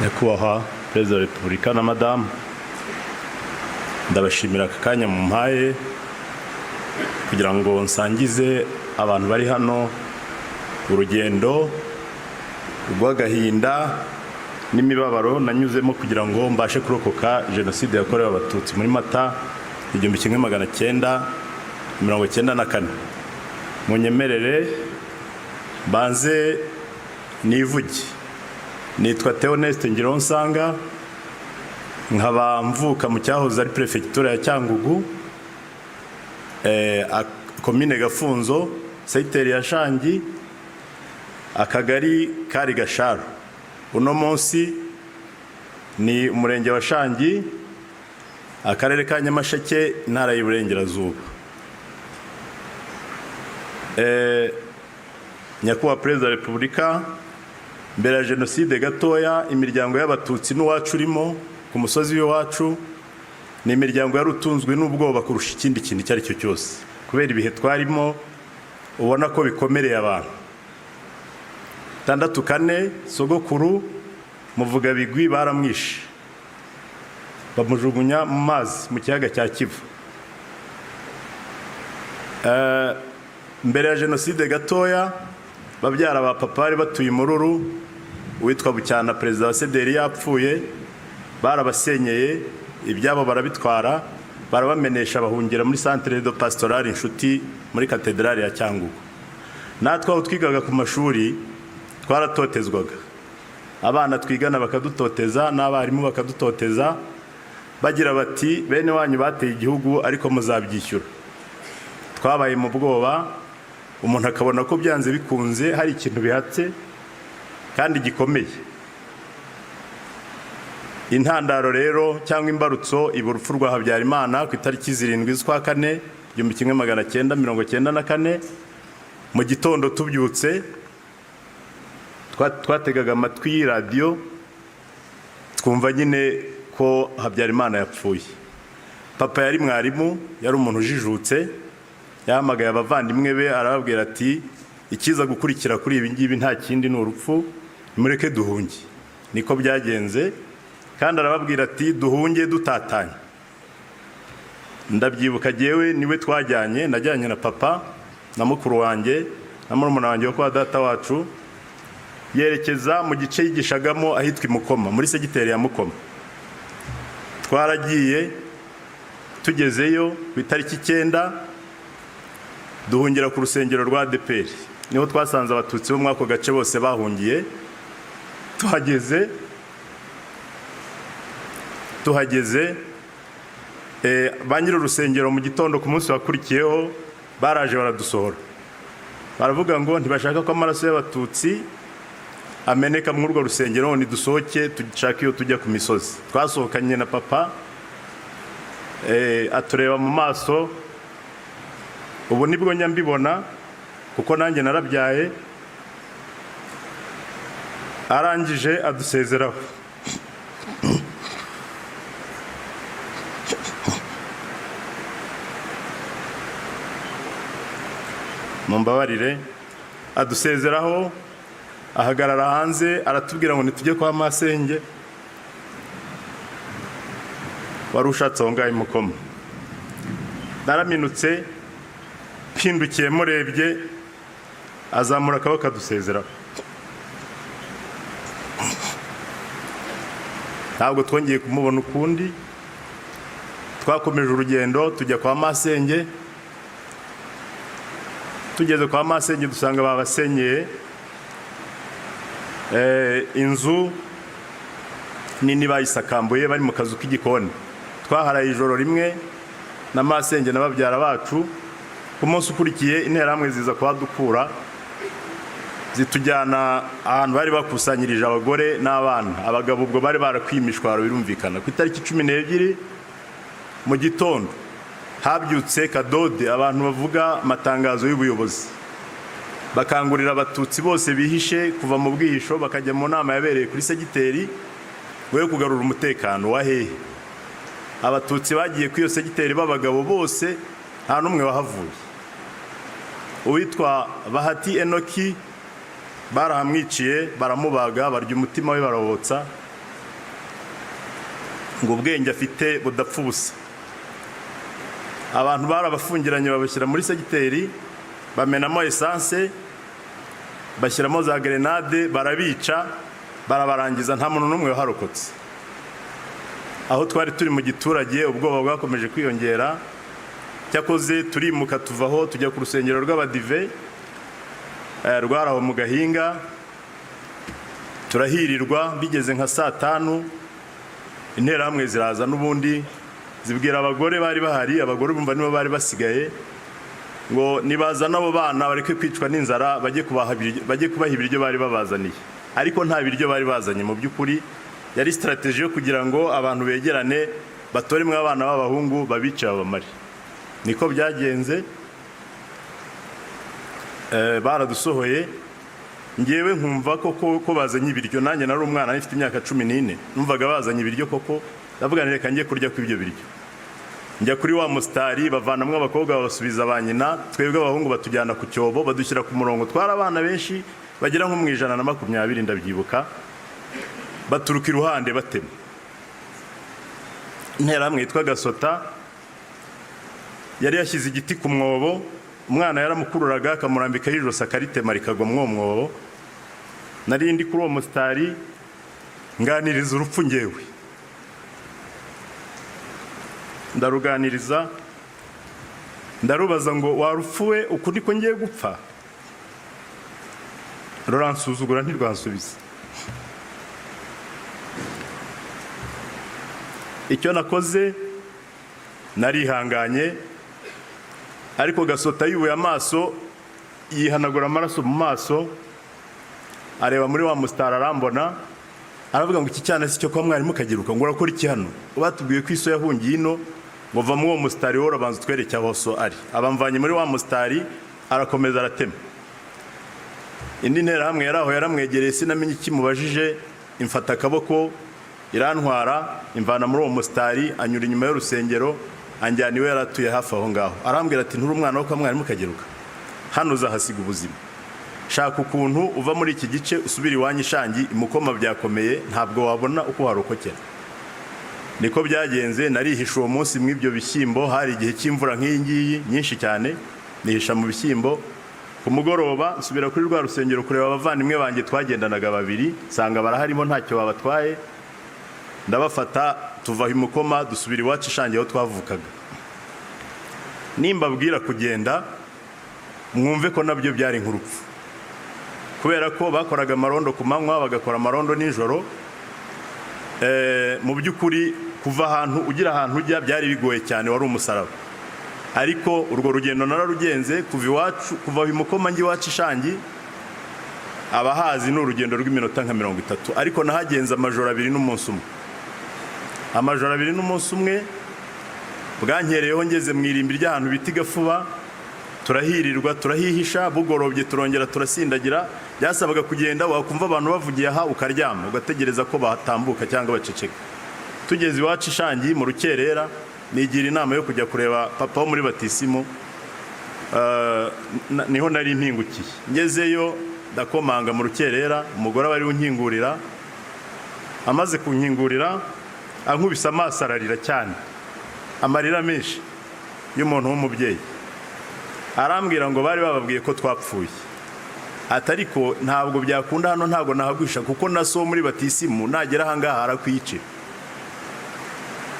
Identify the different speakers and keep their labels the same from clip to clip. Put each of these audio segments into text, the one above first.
Speaker 1: Nyakubahwa Perezida wa Repubulika na Madamu, ndabashimira aka kanya mu mpaye kugira ngo nsangize abantu bari hano urugendo rw'agahinda n'imibabaro nanyuzemo kugira ngo mbashe kurokoka jenoside yakorewe abatutsi muri Mata 1994. Munyemerere banze nivuge. Nitwa Theoneste Ngironsanga, nkaba mvuka mu cyahoze ari prefecture ya Cyangugu, komine Gafunzo, secteur ya Shangi, akagari kari Gasharo. Uno munsi ni umurenge wa Shangi, akarere ka Nyamasheke, intara y'Iburengerazuba. Nyakubahwa Perezida wa Repubulika, mbere ya jenoside gatoya imiryango y'abatutsi n'uwacu urimo ku musozi w'iwacu ni imiryango yarutunzwe n'ubwoba kurusha ikindi kintu cyari cyo cyose, kubera ibihe twarimo ubona ko bikomereye abantu. 64 sogokuru muvuga bigwi baramwishe, bamujugunya mu mazi mu kiyaga cya Kivu. Mbere ya jenoside gatoya babyara ba papa bari batuye Mururu, witwa Bucyana perezida wa CDR yapfuye, barabasenyeye ibyabo barabitwara, barabamenesha bahungira muri centre de pastoral Inshuti muri katedrali ya Cyangugu. Natwe aho twigaga ku mashuri twaratotezwaga, abana twigana bakadutoteza n'abarimu bakadutoteza, bagira bati bene wanyu bateye igihugu ariko muzabyishyura. Twabaye mu bwoba, umuntu akabona ko byanze bikunze hari ikintu bihatse kandi gikomeye. Intandaro rero cyangwa imbarutso iburupfu rwa Habyarimana ku itariki 7 z'ukwa 4 1994, mu gitondo tubyutse twategaga amatwi radio twumva nyine ko Habyarimana yapfuye. Papa yari mwarimu, yari umuntu ujijutse, yahamagaye abavandimwe be arababwira ati ikiza gukurikira kuri ibi ngibi nta kindi n'urupfu, mureke duhunge. Niko byagenze, kandi arababwira ati duhunge dutatanye. Ndabyibuka jewe niwe twajyanye, najyanye na papa na mukuru wanjye na murumuna wanjye wo kwa data wacu, yerekeza mu gice yigishagamo ahitwa Mukoma, muri segiteri ya Mukoma. Twaragiye tugezeyo ku itariki 9 duhungira ku rusengero rwa ADEPR, niho twasanze abatutsi bo mwako gace bose bahungiye. Tuhageze banyira urusengero mu gitondo ku munsi wakurikiyeho baraje baradusohora, baravuga ngo ntibashaka ko amaraso y'abatutsi ameneka mu urwo rusengero, ni dusohoke dushaka iyo tujya ku misozi. Twasohokanye na papa, atureba mu maso, ubu nibwo nyambibona kuko nanjye narabyaye. Arangije adusezeraho, mumbabarire, adusezeraho ahagarara hanze aratubwira ngo nitujye kwa masenge wari ushatse aho ngaho Mukoma. Naraminutse mpindukiye murebye, azamura akaboko adusezeraho. Ntabwo twongeye kumubona ukundi, twakomeje urugendo tujya kwa masenge. Tugeze kwa masenge dusanga babasenyeye inzu nini bayisakambuye, bari mu kazu k'igikoni. Twaharaye ijoro rimwe na masenge na babyara bacu. Ku munsi ukurikiye interahamwe ziza kuhadukura, zitujyana ahantu bari bakusanyirije abagore n'abana. Abagabo ubwo bari barakwimishwaro birumvikana. Ku itariki 12 mu gitondo habyutse Kadode, abantu bavuga amatangazo y'ubuyobozi, bakangurira abatutsi bose bihishe kuva mu bwihisho bakajya mu nama yabereye kuri segiteri we kugarura umutekano wa hehe. Abatutsi bagiye kuri iyo segiteri b'abagabo bose nta numwe wahavuye. Uwitwa Bahati Enoki barahamwiciye, baramubaga, barya umutima we barawotsa, ngo ubwenge afite budapfa ubusa. Abantu barabafungiranye babashyira muri segiteri, bamenamo esanse, bashyiramo za grenade, barabica, barabarangiza, nta muntu n'umwe waharokotse. Aho twari turi mu giturage ubwoba bwakomeje kwiyongera, cyakoze turimuka tuvaho tujya ku rusengero rw'abadive rwaraho mu Gahinga, turahirirwa. Bigeze nka saa 5 interahamwe ziraza n'ubundi zibwira abagore bari bahari, abagore bumva nibo bari basigaye, ngo nibaza nabo bana bareke kwicwa n'inzara, bajye kubaha ibiryo bari babazaniye. Ariko nta biryo bari bazanye mu by'ukuri, yari strategy yo kugira ngo abantu begerane batoremwe abana b'abahungu babice babamare. Niko byagenze. Baradusohoye, ngewe nkumva ko bazanye ibiryo. Nanjye nari umwana nifite imyaka 14, numvaga bazanye ibiryo koko, ndavuga nti reka ngiye kurya kw'ibyo biryo. Njya kuri wa mustari, bavanamwe abakobwa babasubiza abanyina, twebwe abahungu batujyana ku cyobo, badushyira ku murongo. Twara abana benshi bagira nko mu 120 ndabyibuka, baturuka iruhande batema. Interahamwe yitwa Gasota yari yashyize igiti ku mwobo, umwana yaramukururaga akamurambika y'ijosi akaritema rikagwa mu mwobo. Nari ndi kuri uwo mustari nganiriza urupfu ngewe, ndaruganiriza, ndarubaza ngo warupfuwe uku niko ngiye gupfa? Ruransuzugura ntirwansubiza. Icyo nakoze narihanganye, ariko Gasota yubuye amaso, yihanagura amaraso mu maso, areba muri wa mustari arambona, aravuga ngo iki cyana si cyo kwa mwarimu Kageruka, ngo urakora iki hano? Batubwiye ko iso yahungiye ino, ngo va mu wo mustari wo rabanza twereke aho so ari. Abamvanye muri wa mustari, arakomeza aratema. Indi nterahamwe yaraho yaramwegereye, sinamenye ikimubajije, imfata akaboko irantwara, imvana muri uwo mustari, anyura inyuma y'urusengero, anjyana iwe yaratuye hafi aho ngaho. Arambwira ati nturi umwana wo kwa mwarimu Kageruka, hano uzahasiga ubuzima. Shaka ukuntu uva muri iki gice usubira iwanyu Shangi, imukoma byakomeye, ntabwo wabona uko warokokera. Niko byagenze. Narihisha uwo munsi mw'ibyo bishyimbo, hari igihe cy'imvura nk'iyi ngiyi nyinshi cyane, nihisha mu bishyimbo. Ku mugoroba nsubira kuri rwa rusengero kureba abavandimwe banjye twagendanaga babiri, sanga baraharimo ntacyo babatwaye. Ndabafata tuva imukoma dusubira iwacu Shangi aho twavukaga. Nimbabwira kugenda mwumve ko nabyo byari nk'urupfu, kubera ko bakoraga amarondo ku manywa, bagakora amarondo nijoro. Mu by'ukuri kuva ahantu ugira ahantu ujya byari bigoye cyane, wari umusaraba. Ariko urwo rugendo nararugenze, kuva iwacu, kuva imukoma njye iwacu Shangi, abahazi ni urugendo rw'iminota nka 30, ariko nahagenze amajoro 2 n'umunsi umwe. Amajoro 2 n'umunsi umwe bwankereyeho, ngeze mu irimbi ry'ahantu biti Gafuba, turahirirwa, turahihisha. Bugorobye turongera turasindagira. Byasabaga kugenda wakumva abantu bavugiye aha ukaryama, ugategereza ko batambuka cyangwa baceceka. Tugeze iwacu Shangi mu rukerera, nigira inama yo kujya kureba papa wo muri batisimu. Niho nari mpingukiye. Ngezeyo ndakomanga mu rukerera, umugore wari unkingurira. Amaze kunkingurira, ankubise amaso ararira cyane, amarira menshi y'umuntu w'umubyeyi. Arambwira ngo bari bababwiye ko twapfuye. Atariko ntabwo byakunda hano, ntabwo nahagwisha, kuko naso muri batisimu nagera ahangaha arakwicira.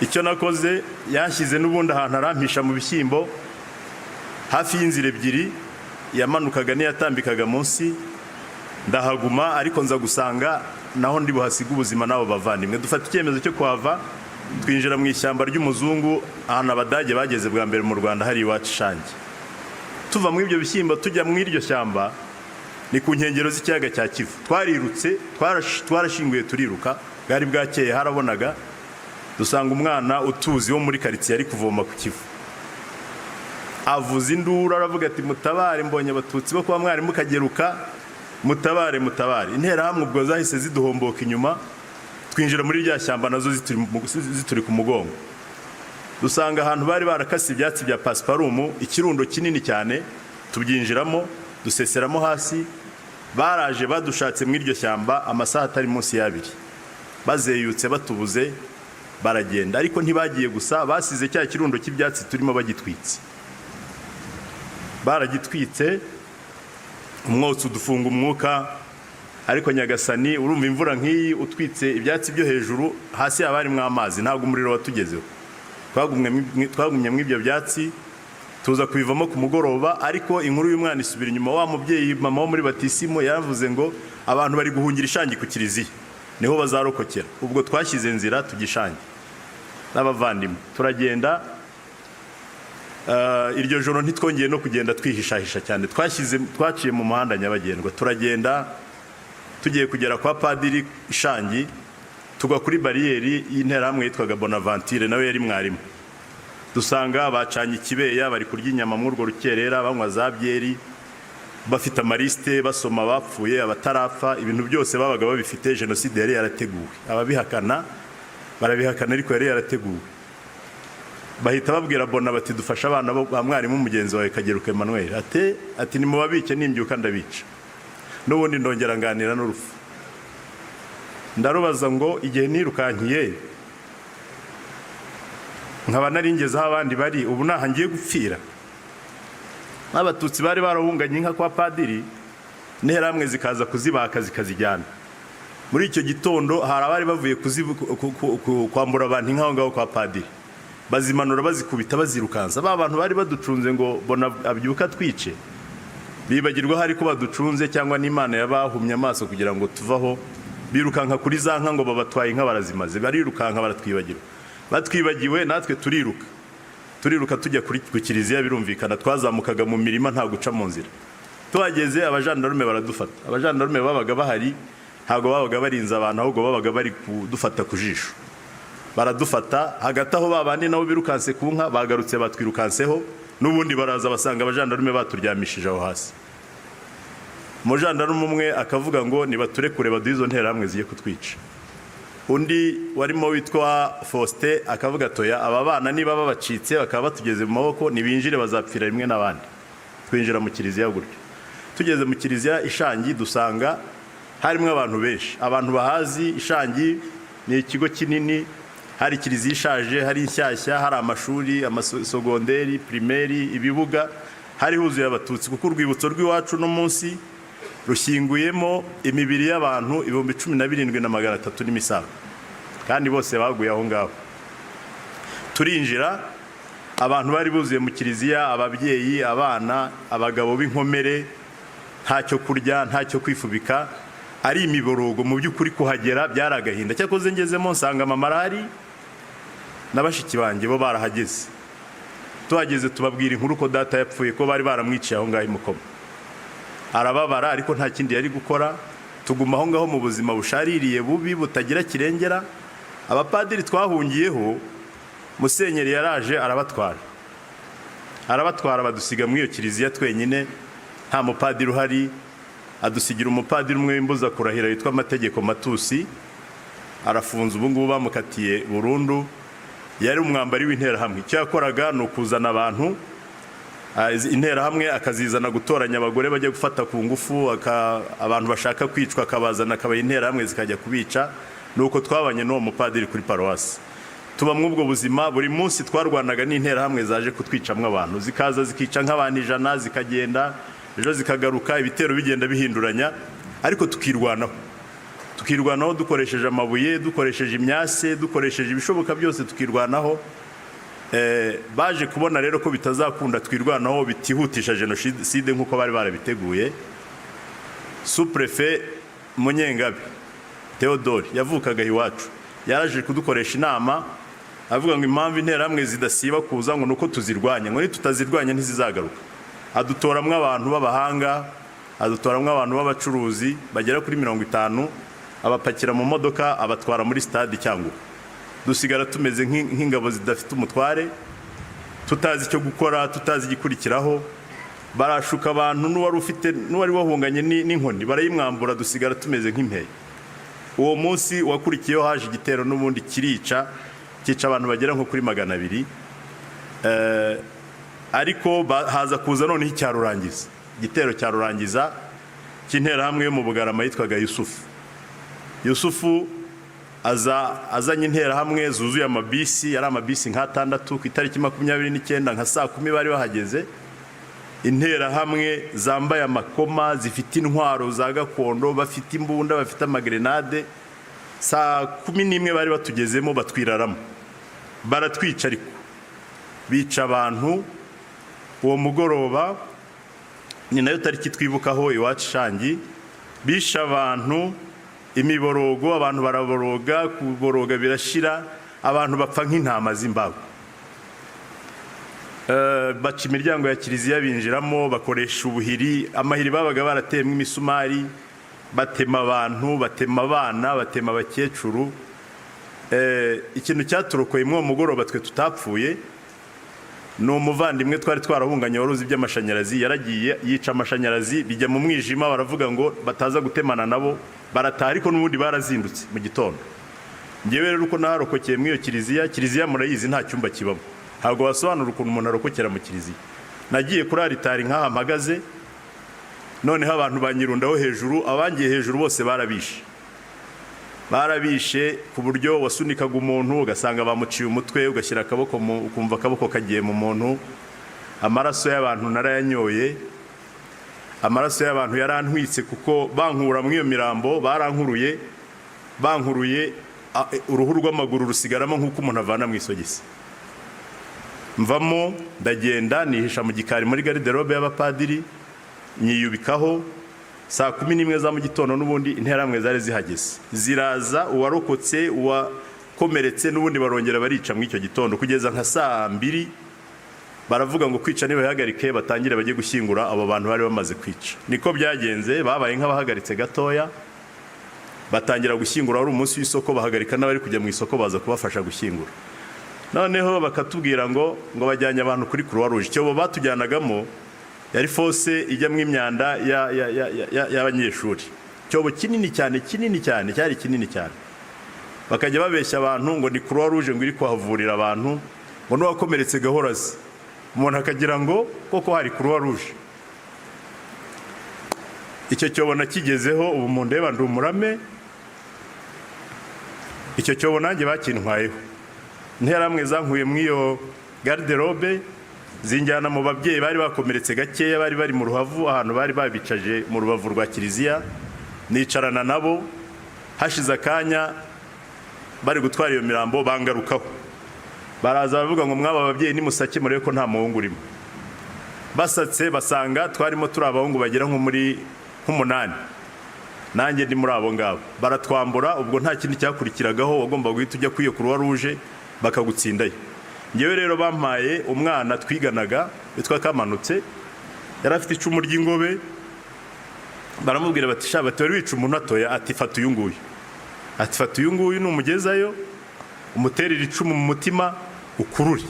Speaker 1: Icyo nakoze, yanshyize n'ubundi ahantu arampisha mu bishyimbo, hafi y'inzira ebyiri yamanukaga n'iyatambikaga munsi. Ndahaguma, ariko nza gusanga naho ndi buhasiga ubuzima n'abo bavandimwe. Dufata icyemezo cyo kuhava, twinjira mu ishyamba ry'umuzungu, ahantu Abadage bageze bwa mbere mu Rwanda, hari iwacu Shangi. Tuva mu ibyo bishyimbo tujya mu iryo shyamba, ni ku nkengero z'ikiyaga cya Kivu. Twarirutse, twarashinguye turiruka, bwari bwakeye harabonaga. Dusanga umwana utuzi wo muri karitsiye ari kuvoma ku Kivu, avuza induru, aravuga ati mutabare, mbonye abatutsi bo kwa mwarimu Kageruka, mutabare, mutabare. Interahamwe ubwo zahise ziduhomboka inyuma, twinjira muri rya shyamba nazo zituri ku mugongo. Dusanga ahantu bari barakase ibyatsi bya pasiparumu, ikirundo kinini cyane, tubyinjiramo, duseseramo hasi. Baraje badushatse mu iryo shyamba amasaha atari munsi y'abiri, bazeyutse batubuze. baragenda, ariko ntibagiye gusa, basize cya kirundo cy'ibyatsi turimo bagitwitse, baragitwitse, umwotsi udufunga umwuka. Ariko Nyagasani, urumva imvura nk'iyi utwitse ibyatsi byo hejuru, hasi haba harimo amazi, ntabwo umuriro watugezeho. Twagumye mu ibyo byatsi, tuza kubivamo ku mugoroba. Ariko inkuru y'umwana isubira inyuma. Wa mubyeyi mama wo muri Batisimo yaravuze ngo abantu bari guhungira Ishangi ku kiliziya, niho bazarokokera. Ubwo twashyize nzira tugishangi n'abavandimwe, turagenda. Iryo joro ntitwongeye no kugenda twihishahisha cyane, twaciye mu muhanda nyabagendwa, turagenda. Tugiye kugera kwa Padiri Ishangi, tugwa kuri bariyeri y'interahamwe yitwaga Bonaventure, nawe yari mwarimu. Dusanga bacanye ikibeya, bari kurya inyama muri urwo rukerera, banywa za byeri, bafite amaliste, basoma abapfuye, abatarapfa, ibintu byose babaga babifite. Jenoside yari yarateguwe, ababihakana barabihakana, ariko yari yarateguwe. Bahita babwira Bona bati dufasha abana ba mwarimu mugenzi wawe Kageruka Emmanuel. Ati nimubabike, nimbyuka ndabica. N'ubundi ndongera nganira n'urupfu. Ndarubaza ngo igihe nirukankiye nkaba naringezeho abandi bari, ubu nahangiye gupfira. Abatutsi bari barahunganye inka kwa Padiri, interahamwe zikaza kuzibaka zikazijyana. Muri icyo gitondo hari abari bavuye kwambura abantu inka ngaho kwa Padiri, bazimanura bazikubita bazirukansa. Ba bantu bari baducunze ngo Bona abyuka twice, bibagirwa hari ko baducunze cyangwa n'Imana yabahumye amaso kugira ngo tuvaho. Birukanka kuri za nka ngo babatwaye inka barazimaze, barirukanka baratwibagirwa. Batwibagiwe natwe turiruka tujya ku kiliziya. Birumvikana twazamukaga mu mirima nta guca mu nzira. Tuhageze abajandarume baradufata. Abajandarume babaga bahari, ntago babaga barinze abantu, ahubwo babaga bari kudufata ku jisho. Baradufata, hagati aho babandi nabo birukanse ku nka bagarutse batwirukanseho, n'ubundi baraza basanga abajandarume baturyamishije aho hasi. Umujandarume umwe akavuga ngo nibaturekure baduhe izo nterahamwe ziye kutwica. Undi warimo witwa Faustin akavuga toya, aba bana niba babacitse bakaba batugeze mu maboko nibinjire bazapfira rimwe n'abandi. Twinjira mu kiliziya gutyo. Tugeze mu kiliziya Ishangi dusanga harimo abantu benshi. Abantu bahazi Ishangi ni ikigo kinini, hari kiliziya ishaje, hari inshyashya, hari amashuri, amasogonderi, primeri, ibibuga, hari huzuye abatutsi, kuko urwibutso rw'iwacu no munsi rushyinguyemo imibiri y'abantu 17,300 n'imisago, kandi bose baguye aho ngaho. Turinjira, abantu bari buzuye mu kiliziya, ababyeyi, abana, abagabo b'inkomere, ntacyo kurya, ntacyo kwifubika, ari imiborogo. Mu by'ukuri kuhagera byaragahinda. Cyakoze ngezemo nsanga mama arahari n'abashiki banjye bo barahageze. Tuhageze tubabwira inkuru ko data yapfuye, ko bari baramwiciye aho ngaho Mukoma. Arababara, ariko nta kindi yari gukora. Tuguma aho ngaho mu buzima bushaririye bubi butagira kirengera. Abapadiri twahungiyeho, Musenyeri yaraje arabatwara badusiga muri iyo kiliziya twenyine, nta mupadiri uhari. Adusigira umupadiri umwe w'imbuza kurahira yitwa Amategeko Matusi, arafunze, ubu ngubu bamukatiye burundu. Yari umwambari w'interahamwe. Icyo yakoraga ni ukuzana abantu, interahamwe akazizana gutoranya abagore bajya gufata ku ngufu, abantu bashaka kwicwa akabazana, akabaha interahamwe zikajya kubica. Nuko twabanye n'uwo mupadiri kuri paruwasi. Tuba muri ubwo buzima. Buri munsi twarwanaga n'interahamwe zaje kutwicamwo abantu, zikaza zikica nk'abantu 100, zikagenda, ejo zikagaruka, ibitero bigenda bihinduranya, ariko tukirwanaho dukoresheje amabuye, dukoresheje imyase, dukoresheje ibishoboka byose tukirwanaho. Baje kubona rero ko bitazakunda twirwanaho bitihutisha jenoside nk'uko bari barabiteguye. Sous-préfet Munyengabe Theodore yavukaga iwacu, yaraje kudukoresha inama, avuga ngo impamvu interahamwe zidasiba kuza ngo nuko tuzirwanya, ngo nitutazirwanya ntizizagaruka. Adutoramwe abantu b'abahanga, adutoramwe abantu b'abacuruzi bagera kuri 50, abapakira mu modoka abatwara muri stade Cyangugu. Dusigara tumeze nk'ingabo zidafite umutware, tutazi icyo gukora, tutazi igikurikiraho. Barashuka abantu, n'uwari wahunganye n'inkoni barayimwambura, dusigara tumeze nk'impeye. Uwo munsi wakurikiyeho haje igitero n'ubundi kica abantu bagera nko kuri 200. Ariko haza kuza noneho icyarurangiza, igitero cyarurangiza cy'interahamwe yo mu Bugarama yitwaga Yusufu azanye interahamwe zuzuye amabisi, yari amabisi nk'atandatu, ku itariki 29 nka saa 10 bari bahageze. Interahamwe zambaye amakoma, zifite intwaro za gakondo, bafite imbunda, bafite amagrenade. Saa 11 bari batugezemo batwiraramo, baratwica ariko bica abantu. Uwo mugoroba ni nayo tariki twibukaho iwacu Shangi. Bisha abantu imiborogo, abantu baraboroga, kuboroga birashira, abantu bapfa nk'intama z'imbago. Baca imiryango ya kiliziya binjiramo, bakoresha ubuhiri, amahiri babaga barateyemo imisumari, batema abantu, batema abana, batema abakecuru. Ikintu cyaturokoye mu mugoroba twe tutapfuye, no umuvandimwe twari twarahunganye waruzi by'amashanyarazi, yaragiye yica amashanyarazi, bijya mu mwijima, baravuga ngo bataza gutemana nabo, barataha ariko n'ubundi barazindutse mu gitondo. Ngewe rero uko naharokokeye mu iyo kiliziya murayizi nta cyumba kibamo, ntabwo wasobanura ukuntu umuntu arokokera mu kiliziya. Nagiye kuri aritari nk'aha mpagaze, noneho abantu banyirundaho hejuru, abangiye hejuru bose barabishe ku buryo wasunikaga umuntu ugasanga bamuciye umutwe, ugashyira akaboko ukumva akaboko kagiye mu muntu. Amaraso y'abantu narayanyoye, amaraso y'abantu yarantwitse kuko bankura mu iyo mirambo, barankuruye uruhu rw'amaguru rusigaramo nk'uko umuntu avana mu isogisi. Mvamo ndagenda nihisha mu gikari muri garderobe y'abapadiri, nyiyubikaho. Saa 11 za mu gitondo n'ubundi interahamwe zari zihageze, ziraza, uwarokotse uwakomeretse n'ubundi barongera barica mu icyo gitondo kugeza nka saa 2. Baravuga ngo kwica nibahagarike batangire bajye gushyingura abo bantu bari bamaze kwica. Niko byagenze, babaye nk'abahagaritse gatoya, batangira gushyingura. Ari umunsi w'isoko, bahagarika n'abari kujya mu isoko baza kubafasha gushyingura. Noneho bakatubwira ngo bajyanye abantu kuri Croix Rouge. Cyo bo batujyanagamo yari fose ijyamwe imyanda y'abanyeshuri. Cyobo kinini cyane, cyari kinini cyane. Bakajya babeshya abantu ngo ni Croix Rouge ngo iri kuhavurira abantu, ngo n'uwakomeretse gahorazi. Umuntu akagira ngo koko hari Croix Rouge. Icyo cyobo nakigezeho, ubu mu ndeba ndi umurame. Icyo cyobo nanjye bakintwayeho. Interahamwe zankuye mu iyo garderobe, zinjyana mu babyeyi bari bakomeretse gakeya, bari mu ruhavu, ahantu bari babicaje mu rubavu rwa kiliziya. Nicarana nabo, hashize akanya bari gutwara iyo mirambo bangarukaho. Baraza bavuga ngo mwaba ababyeyi nimusake murebe ko nta muhungu urimo. Basatse basanga twarimo turi abahungu bagera nko muri 8. Nanjye ndi muri abo ngabo. Baratwambura, ubwo nta kindi cyakurikiragaho, wagomba guhita ujya kwiyo Croix Rouge bakagutsindayo. Ngewe rero bampaye umwana twiganaga witwa Kamanutse, yari afite icumu ry'ingobe. Baramubwira bati sha bati wari wica umuntu atoya, ati fata uyu nguyu. Ati fata uyu nguyu numugezayo umuterera icumu mu mutima ukururi.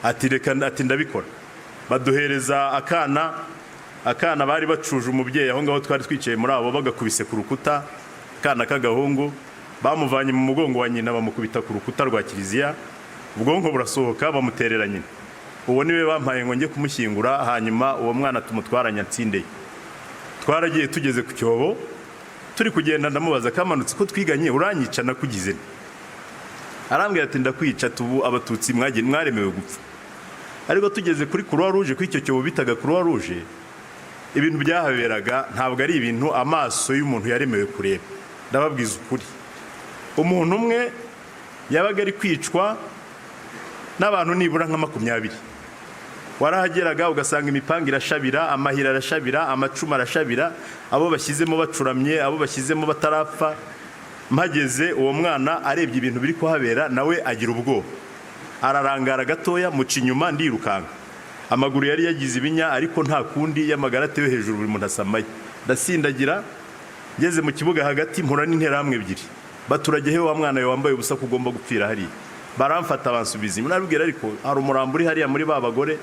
Speaker 1: Ati reka, ati ndabikora. Baduhereza akana bari bacuje umubyeyi aho ngaho twari twicaye muri abo, bagakubise ku rukuta. Akana k'agahungu bamuvanye mu mugongo wa nyina bamukubita ku rukuta rwa kiliziya, ubwonko burasohoka, bamuterera nyina. Uwo niwe bampaye ngo njye kumushyingura, hanyuma uwo mwana tumutwaranya Ntsindeye. Twaragiye tugeze ku cyobo, turi kugenda ndamubaza Kamanutse ko twiganye uranyica nakugize. Arambwira ati ndakwica, tubu abatutsi mwaremewe gupfa. Ariko tugeze kuri Croix Rouge, kuri icyo cyobo bitaga Croix Rouge, ibintu byahaberaga ntabwo ari ibintu amaso y'umuntu yaremewe kureba. Ndababwiza ukuri, umuntu umwe yabaga ari kwicwa n'abantu nibura nka 20. Warahageraga ugasanga imipanga irashabira, amahira arashabira, amacuma arashabira, abo bashyizemo bacuramye, abo bashyizemo batarapfa. Mpageze uwo mwana arebye ibintu biri kuhabera, nawe agira ubwoba, ararangara gatoya, muca inyuma ndirukanga. Amaguru yari yagize ibinya, ariko nta kundi, y'amagara atewe hejuru buri muntu asamaye. Ndasindagira, ngeze mu kibuga hagati mpura n'interahamwe 2. Baturagehe wa mwana we wambaye ubusa kugomba gupfira hari. Baramfata bansubiza. Nabibwira ariko hari umurambo uri hariya muri babagore,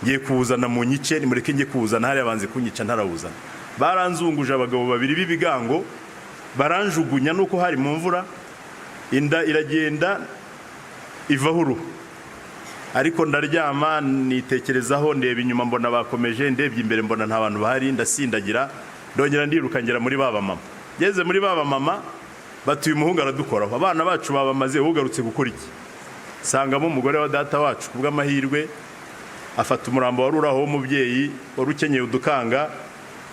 Speaker 1: ngiye kuwuzana mu nyice, nimureke ngiye kuwuzana hariya, banze kunyica ntarawuzana. Baranzunguje abagabo 2 b'ibigango, baranjugunya nuko hari mu mvura, inda iragenda ivaho uruhu. Ariko ndaryama nitekerezaho, ndeba inyuma mbona bakomeje, ndebye imbere mbona nta bantu bahari, ndasindagira, ndongera ndiruka ngera muri baba mama. Ngeze muri baba mama batuye umuhungu aradukoraho, abana bacu babamaze, ugarutse gukora iki? Sangamo umugore wa data wacu kubw'amahirwe afata umurambo wari uraho w'umubyeyi wari ukenyeye udukanga,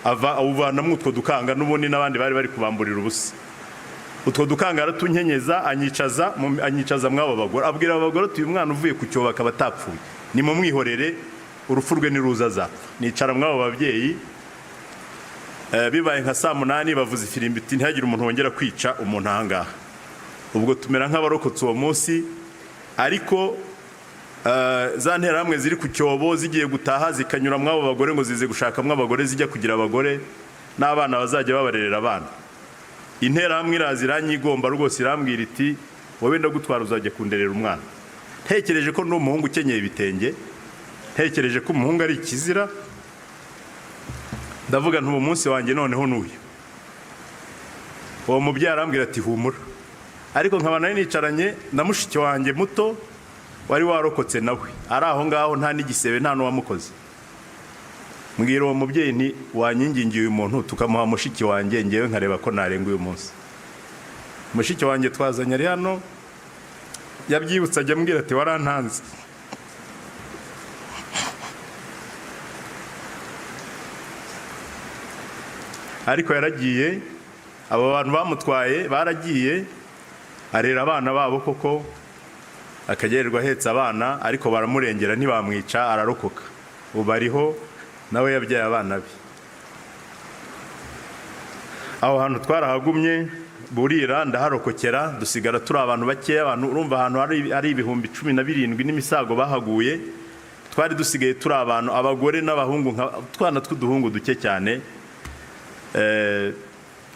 Speaker 1: awuvanamo utwo dukanga, n'ubundi n'abandi bari kubamburira ubusa. Utwo dukanga aratunyenyeza, anyicaza mw'abo bagore, abwira abagore ati uyu mwana uvuye ku cyobo akaba atapfuye, ni mu mwihorere, urupfu rwe niruza azapfa. Nicara mw'abo babyeyi, bibaye nka saa 8 bavuza ifirimbi iti ntihagire umuntu wongera kwica umuntu ahangaha. Ubwo tumera nk'abarokotse uwo munsi, ariko za nterahamwe ziri ku cyobo zigiye gutaha zikanyura mw'abo bagore ngo zize gushakamwo abagore zijya kugira abagore n'abana bazajya babarerera abana. Interahamwe iraza iranyigomba rwose, irambwira iti wowe ndagutwara uzajya kunderera umwana. Ntekereje ko n'umuhungu ukenyeye ibitenge, ntekereje ko umuhungu ari ikizira, ndavuga nti uwo munsi wanjye noneho n'uyu. Uwo mubyeyi arambwira ati humura. Ariko nkaba nari nicaranye na mushiki wanjye muto wari warokotse nawe, ari aho ngaho nta n'igisebe nta n'uwamukoze. Mbwira uwo mubyeyi nti wanyingingiye uyu muntu tukamuha mushiki wanjye, ngewe nkareba ko narenga uyu munsi. Mushiki wanjye twazanye ari hano, yabyibutse ajya ambwira ati warantanze. Ariko yaragiye, abo bantu bamutwaye baragiye, arera abana babo koko, akagererwa ahetse abana, ariko baramurengera ntibamwica, ararokoka. Ubu ariho nawe yabyaye abana be. Aho hantu twarahagumye, burira ndaharokokera, dusigara turi abantu bakeya. Abantu urumva ahantu ari ibihumbi 17 n'imisago bahaguye, twari dusigaye turi abantu, abagore n'abahungu, twana tw'uduhungu duke cyane.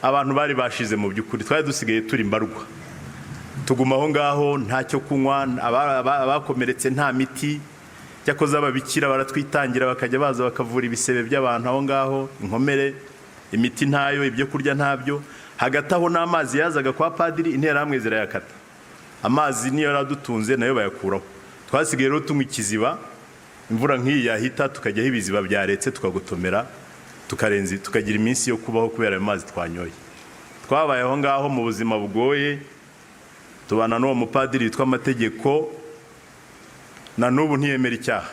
Speaker 1: Abantu bari bashize mu by'ukuri, twari dusigaye turi mbarwa. Tuguma aho ngaho, ntacyo kunywa, abakomeretse nta miti, cyakoze ababikira baratwitangira bakajya baza bakavura ibisebe by'abantu aho ngaho, inkomere, imiti ntayo, ibyo kurya ntabyo. Hagati aho n'amazi yazaga kwa padiri, interahamwe zirayakata. Amazi niyo yaradutunze nayo bayakuraho. Twasigaye rero tunywa ikiziba, imvura nk'iyi yahita tukajyaho ibiziba byaretse tukagotomera, tukagira iminsi yo kubaho kubera ayo mazi twanyoye. Twabaye aho ngaho mu buzima bugoye, tubana n'uwo mupadiri witwa Amategeko, na n'ubu ntiyemera icyaha.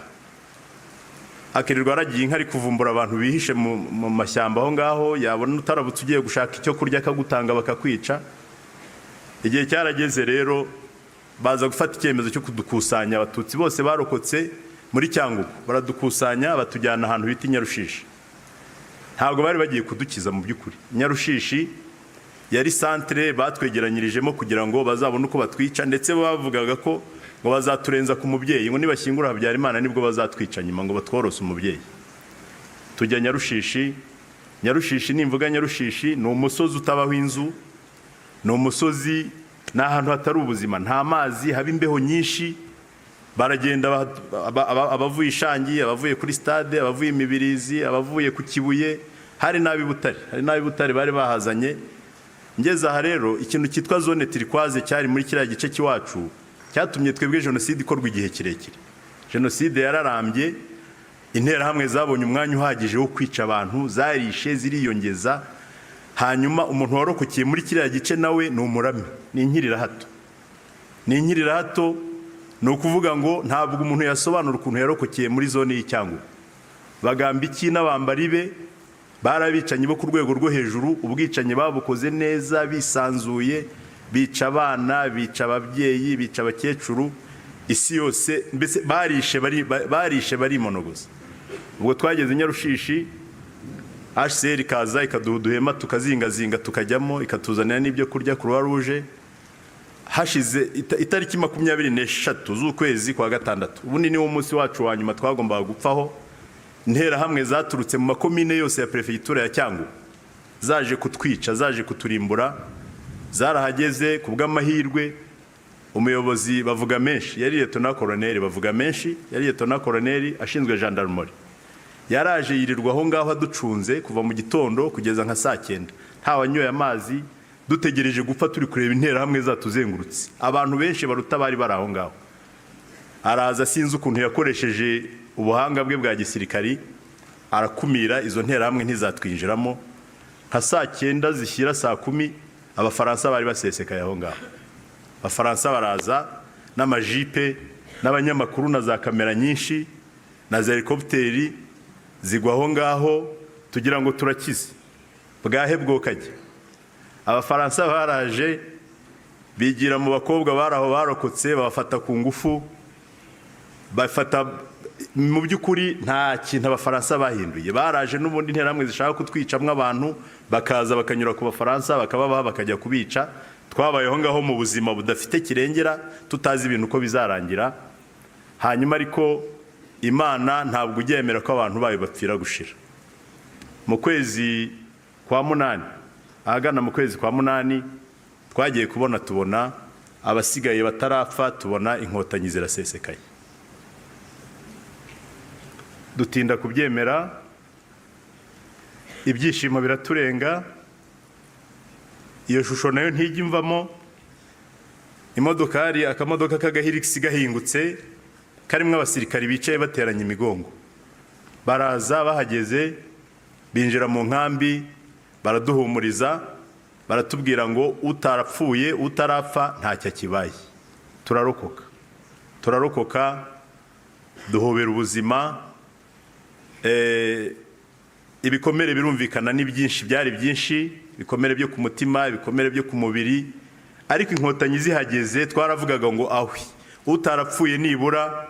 Speaker 1: Akirirwa aragiye inka ari kuvumbura abantu bihishe mu mashyamba aho ngaho, yabona utarabutse ugiye gushaka icyo kurya akagutanga bakakwica. Igihe cyarageze rero baza gufata icyemezo cyo kudukusanya. Abatutsi bose barokotse muri Cyangugu baradukusanya, batujyana ahantu bita Nyarushishi. Ntabwo bari bagiye kudukiza mu by'ukuri. Nyarushishi yari centre batwegeranyirijemo kugira ngo bazabone uko batwica, ndetse bavugaga ko ngo bazaturenza ku mubyeyi, ngo nibashyingura Habyarimana nibwo bazatwica nyuma, ngo batworose umubyeyi. Tujya Nyarushishi. Nyarushishi nimvuga Nyarushishi ni umusozi utabaho inzu, ni umusozi, ni ahantu hatari ubuzima, nta mazi, haba imbeho nyinshi. Baragenda abavuye Ishangi, abavuye kuri stade, abavuye Imibirizi, abavuye ku Kibuye, hari n'abi Butare bari bahazanye. Ngeze aha rero ikintu cyitwa zone turquoise cyari muri kiriya gice cy'iwacu, cyatumye twebwe jenoside ikorwa igihe kirekire. Jenoside yararambye, interahamwe zabonye umwanya uhagije wo kwica abantu, zarishe ziriyongeza. Hanyuma umuntu warokokeye muri kiriya gice nawe ni umurami, ni inkirira hato. Ni inkirira hato, ni ukuvuga ngo ntabwo umuntu yasobanura ukuntu yarokokeye muri zone y'Icyangugu. Bagamba iki n'abambari be, barabicanyi bo ku rwego rwo hejuru, ubwicanyi babukoze neza bisanzuye, bica abana, bica ababyeyi, bica abakecuru, isi yose mbese barishe barimonogoza. Ubwo twageze Nyarushishi, HCR kaza ikaduha uduhema tukazingazinga tukajyamo, ikatuzanira n'ibyo kurya Croix Rouge. Hashize itariki 23 z'ukwezi kwa gatandatu, ubundi niwo munsi wacu wa nyuma twagombaga gupfaho. Interahamwe zaturutse mu makomine yose ya prefegitura ya Cyangugu, zaje kutwica, zaje kuturimbura. Zarahageze ku bw'amahirwe, umuyobozi bavuga menshi yari Lieutenant Colonel, bavuga menshi yari Lieutenant Colonel ashinzwe gendarmerie. Yaraje yirirwa aho ngaho aducunze kuva mu gitondo kugeza nka saa 9, nta wanyoye amazi, dutegereje gupfa turi kureba interahamwe zatuzengurutse. Abantu benshi baruta bari baraho ngaho. Araza sinzi ukuntu yakoresheje ubuhanga bwe bwa gisirikari, arakumira izo nterahamwe ntizatwinjiramo. Nka saa 9 zishyira saa 10 abafaransa bari basesekaye aho ngaho. Abafaransa baraza n'amajipe n'abanyamakuru na za kamera nyinshi na za helikopteri zigwa aho ngaho tugira ngo turakize bwahe bwokajya. Abafaransa baraje bigira mu bakobwa baraho barokotse babafata ku ngufu, bafata mu by'ukuri nta kintu abafaransa bahinduye. Baraje n'ubundi interamwe zishaka kutwicamwe abantu bakaza bakanyura ku bafaransa bakababaha bakajya kubica. Twabayeho ngaho mu buzima budafite kirengera tutazi ibintu uko bizarangira. Hanyuma ariko Imana ntabwo ugiyemera ko abantu bayo bapfira gushira. Mu kwezi kwa munani, ahagana mu kwezi kwa munani, twagiye tubona abasigaye batarapfa, tubona inkotanyi zirasesekaye. Dutinda kubyemera, ibyishimo biraturenga, iyo shusho nayo ntijya imvamo. Imodokari, akamodoka k'agahirigisi gahingutse karimo abasirikari bicaye bateranya imigongo. Baraza bahageze, binjira mu nkambi, baraduhumuriza, baratubwira ngo utarapfuye utarapfa ntacyo akibaye. Turarokoka, duhobera ubuzima. Ibikomere birumvikana ni byinshi, byari byinshi, ibikomere byo ku mutima, ibikomere byo ku mubiri, ariko inkotanyi zihageze twaravugaga ngo ahwi utarapfuye nibura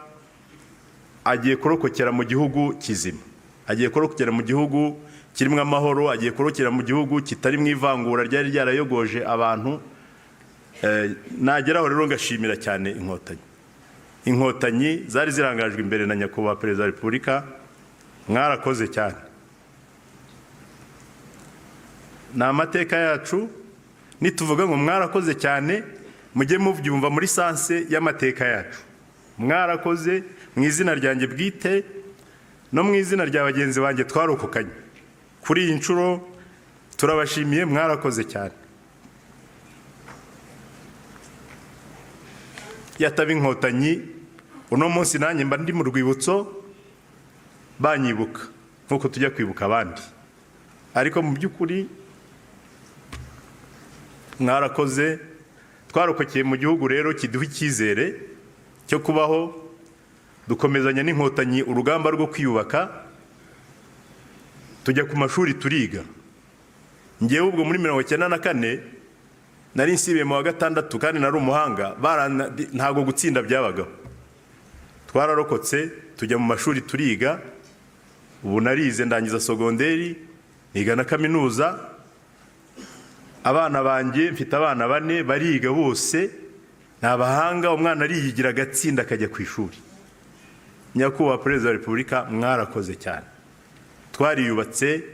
Speaker 1: agiye kurokokera mu gihugu kizima, agiye kurokokera mu gihugu kirimo amahoro, agiye kurokokera mu gihugu kitari mu ivangura ryari ryarayogoje abantu. Nageraho rero ngashimira cyane inkotanyi zari zirangajwe imbere na nyakubahwa Perezida wa Repubulika. Mwarakoze cyane. Ni amateka yacu, nituvuga ngo mwarakoze cyane mujye mubyumva muri sanse y'amateka yacu. Mwarakoze mu izina ryanjye bwite no mu izina rya bagenzi banjye twarokokanye. Kuri iyi nshuro turabashimiye, mwarakoze cyane. Yataba inkotanyi, uno munsi nanjye mba ndi mu rwibutso banyibuka nkuko tujya kwibuka abandi, ariko mu by'ukuri mwarakoze. Twarokokeye mu gihugu rero kiduha icyizere cyo kubaho, dukomezanya n'inkotanyi urugamba rwo kwiyubaka. Tujya ku mashuri turiga. Ngewe ubwo muri 1994 nari nsibiye mu wa gatandatu kandi nari umuhanga, ntago gutsinda byabagaho. Twararokotse tujya mu mashuri turiga. Ubu narize ndangiza sogonderi, niga na kaminuza. Abana banjye mfite abana 4 bariga bose, nabahanga. Umwana ariyigira agatsinda akajya ku ishuri. Nyakubahwa Perezida wa Repubulika, mwarakoze cyane. Twariyubatse,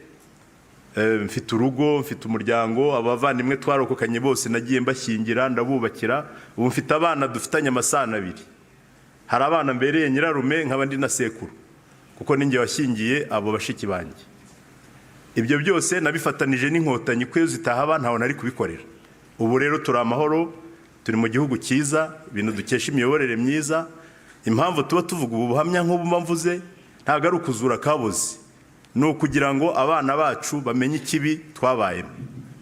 Speaker 1: mfite urugo, mfite umuryango, abavandimwe twarokokanye bose nagiye mbashyingira ndabubakira. Ubu mfite abana dufitanye amasano 2. Hari abana mbereye nyirarume nk'abandi na sekuru, kuko ninjye washyingiye abo bashiki banjye. Ibyo byose nabifatanije n'inkotanyi kwe zitahaba ntaho nari kubikorera. Ubu rero turi amahoro, turi mu gihugu cyiza, ibintu dukesha imiyoborere myiza. Impamvu tuba tuvuga ubu buhamya nk'ubu mvuze ntabwo ari ukuzura kabuze, ni ukugira ngo abana bacu bamenye ikibi twabayemo,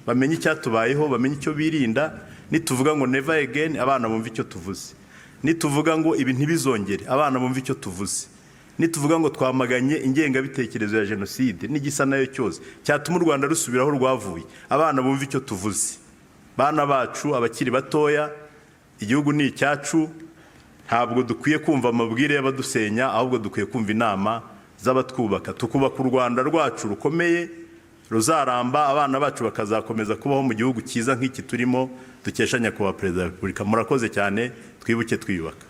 Speaker 1: bamenye icyatubayeho, bamenye icyo birinda. Nituvuga ngo never again, abana bumva icyo tuvuze. Nituvuga ngo ibi ntibizongere, abana bumva icyo tuvuze. Nituvuga ngo twamaganye ingengabitekerezo ya jenoside n'igisa nayo cyose cyatuma u Rwanda rusubiraho rwavuye, abana bumva icyo tuvuze. Bana bacu abakiri batoya, igihugu ni icyacu. Ntabwo dukwiye kumva amabwire y'abadusenya, ahubwo dukwiye kumva inama z'abatwubaka. Tukubaka u Rwanda rwacu rukomeye ruzaramba, abana bacu bakazakomeza kubaho mu gihugu cyiza nk'iki turimo dukesha nyakubahwa Perezida wa Repubulika. Murakoze cyane, twibuke twiyubaka.